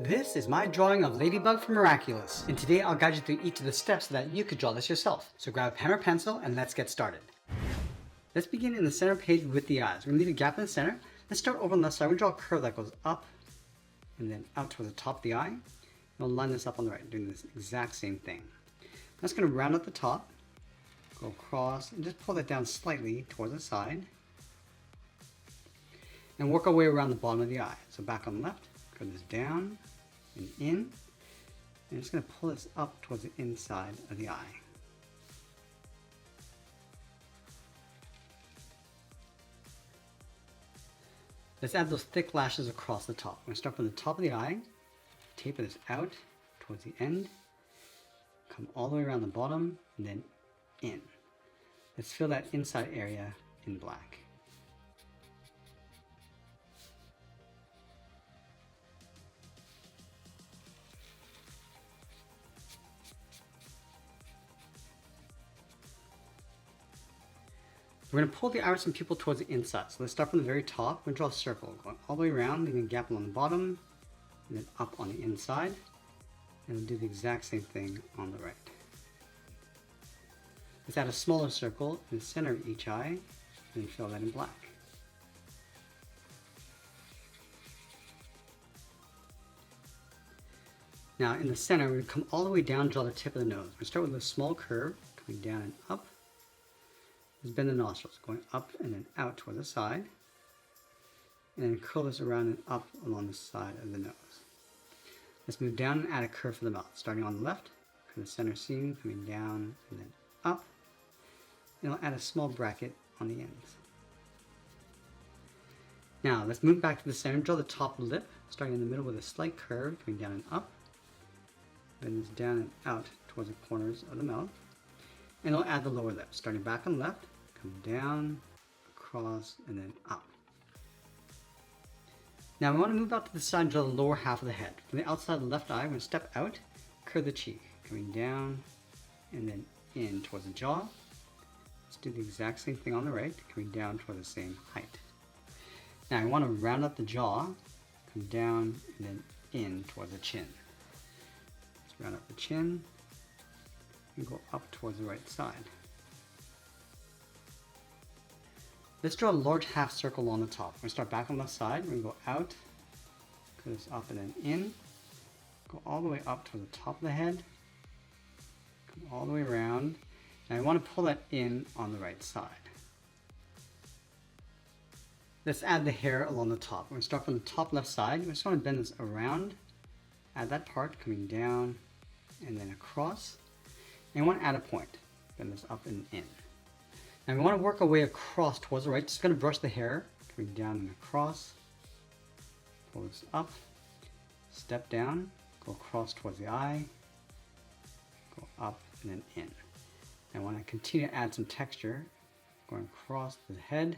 This is my drawing of Ladybug from Miraculous, and today I'll guide you through each of the steps so that you could draw this yourself. So grab a pen or pencil and let's get started. Let's begin in the center page with the eyes. We're going to leave a gap in the center. Let's start over on the left side. We're going to draw a curve that goes up and then out towards the top of the eye. And we'll line this up on the right, doing this exact same thing. That's going to round up the top, go across, and just pull that down slightly towards the side. And work our way around the bottom of the eye. So back on the left, curve this down and in. And just going to pull this up towards the inside of the eye. Let's add those thick lashes across the top. We're going to start from the top of the eye, taper this out towards the end, come all the way around the bottom, and then in. Let's fill that inside area in black. We're going to pull the iris and pupil towards the inside. So let's start from the very top. We're going to draw a circle going all the way around, leaving a gap along the bottom, and then up on the inside. And we'll do the exact same thing on the right. Let's add a smaller circle in the center of each eye, and then fill that in black. Now in the center, we're going to come all the way down and draw the tip of the nose. We're going to start with a small curve, coming down and up. Let's bend the nostrils, going up and then out toward the side. And then curl this around and up along the side of the nose. Let's move down and add a curve for the mouth. Starting on the left, curve the center seam, coming down and then up. And I'll add a small bracket on the ends. Now let's move back to the center and draw the top lip, starting in the middle with a slight curve, coming down and up. Bend this down and out towards the corners of the mouth. And I'll add the lower lip, starting back on the left, come down, across, and then up. Now we want to move out to the side and draw the lower half of the head. From the outside of the left eye, we're going to step out, curve the cheek, coming down, and then in towards the jaw. Let's do the exact same thing on the right, coming down toward the same height. Now I want to round up the jaw, come down, and then in towards the chin. Let's round up the chin, and go up towards the right side. Let's draw a large half circle along the top. We're going to start back on the left side. We're going to go out, go this up and then in, go all the way up to the top of the head, come all the way around, and I want to pull that in on the right side. Let's add the hair along the top. We're going to start from the top left side. We just want to bend this around, add that part coming down and then across. And we want to add a point. Bend this up and in. Now we want to work our way across towards the right. Just going to brush the hair, coming down and across. Pull this up, step down, go across towards the eye, go up and then in. I want to continue to add some texture, going across the head,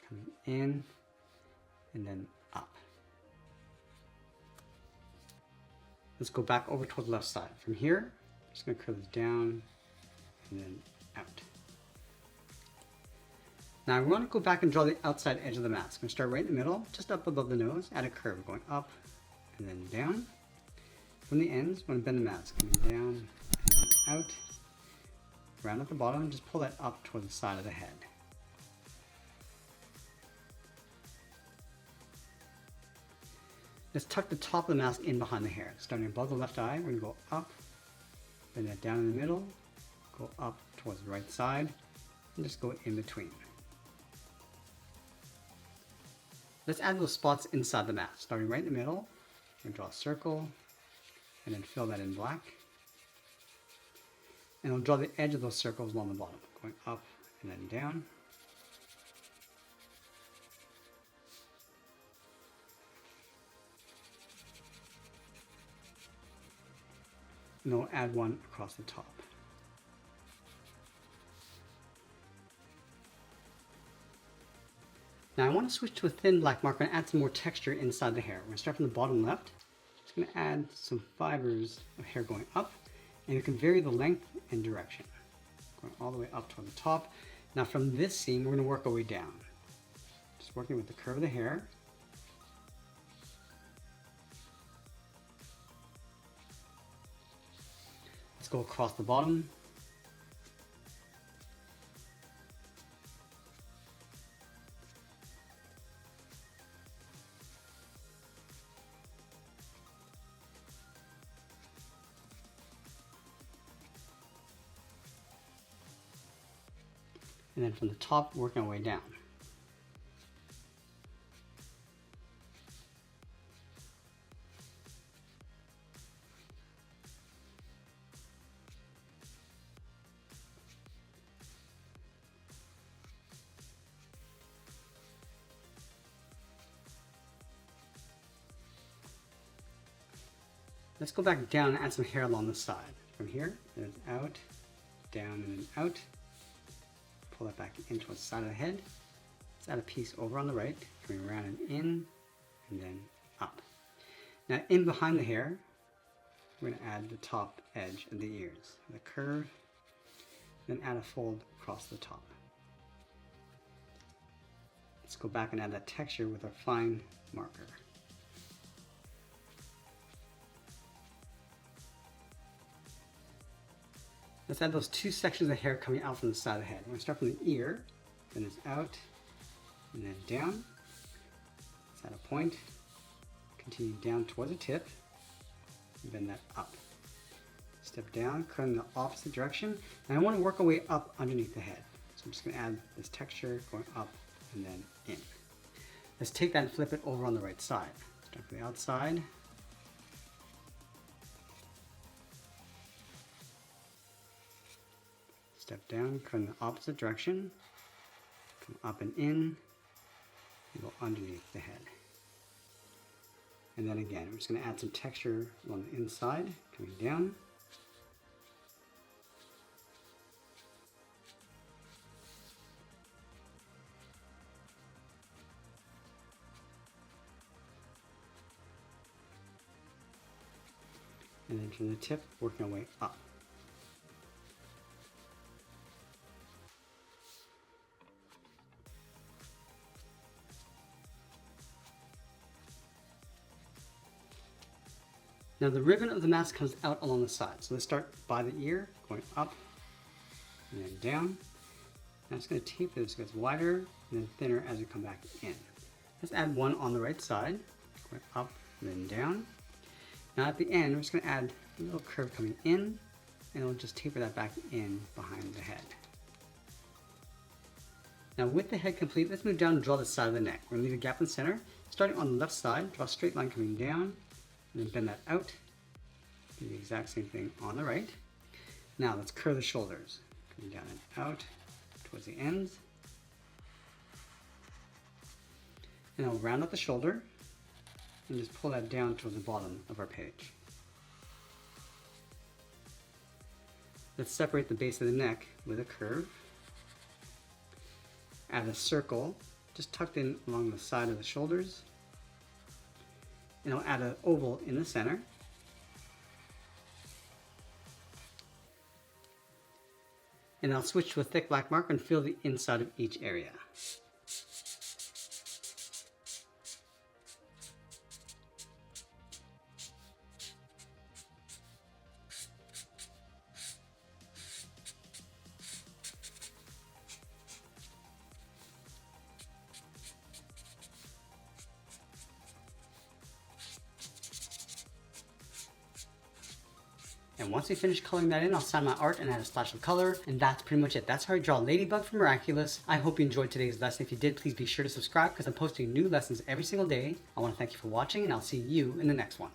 coming in, and then up. Let's go back over toward the left side. From here, I'm just going to curve this down and then out. Now we want to go back and draw the outside edge of the mask. I'm going to start right in the middle, just up above the nose, add a curve going up and then down. From the ends, I'm going to bend the mask, coming down and then out. Round at the bottom, just pull that up toward the side of the head. Let's tuck the top of the mask in behind the hair. Starting above the left eye, we're going to go up, bend that down in the middle, go up towards the right side, and just go in between. Let's add those spots inside the mask. Starting right in the middle, we're going to draw a circle, and then fill that in black. And I'll draw the edge of those circles along the bottom, going up and then down. And then we'll add one across the top. Now I want to switch to a thin black marker and add some more texture inside the hair. We're going to start from the bottom left. Just going to add some fibers of hair going up, and you can vary the length and direction. Going all the way up toward the top. Now from this seam, we're going to work our way down. Just working with the curve of the hair. Let's go across the bottom. And then from the top, working our way down. Let's go back down and add some hair along the side. From here, and out, down and then out. Pull that back in towards the side of the head. Let's add a piece over on the right, coming around and in, and then up. Now in behind the hair, we're going to add the top edge of the ears. The curve, then add a fold across the top. Let's go back and add that texture with our fine marker. Let's add those two sections of hair coming out from the side of the head. We're going to start from the ear, then it's out, and then down. Let's add a point, continue down towards the tip, and bend that up. Step down, cut in the opposite direction, and I want to work our way up underneath the head. So I'm just going to add this texture going up and then in. Let's take that and flip it over on the right side. Start from the outside. Step down, cut in the opposite direction, come up and in, and go underneath the head. And then again, we're just going to add some texture on the inside, coming down. And then from the tip, working our way up. Now the ribbon of the mask comes out along the side. So let's start by the ear, going up and then down. Now it's going to taper this, so it gets wider and then thinner as we come back in. Let's add one on the right side, going up and then down. Now at the end, we're just going to add a little curve coming in, and we'll just taper that back in behind the head. Now with the head complete, let's move down and draw the side of the neck. We're going to leave a gap in the center. Starting on the left side, draw a straight line coming down, and then bend that out. Do the exact same thing on the right. Now let's curve the shoulders. Coming down and out towards the ends. And I'll round up the shoulder and just pull that down towards the bottom of our page. Let's separate the base of the neck with a curve. Add a circle just tucked in along the side of the shoulders. And I'll add an oval in the center. And I'll switch to a thick black marker and fill the inside of each area. And once we finish coloring that in, I'll sign my art and add a splash of color. And that's pretty much it. That's how I draw Ladybug from Miraculous. I hope you enjoyed today's lesson. If you did, please be sure to subscribe because I'm posting new lessons every single day. I want to thank you for watching, and I'll see you in the next one.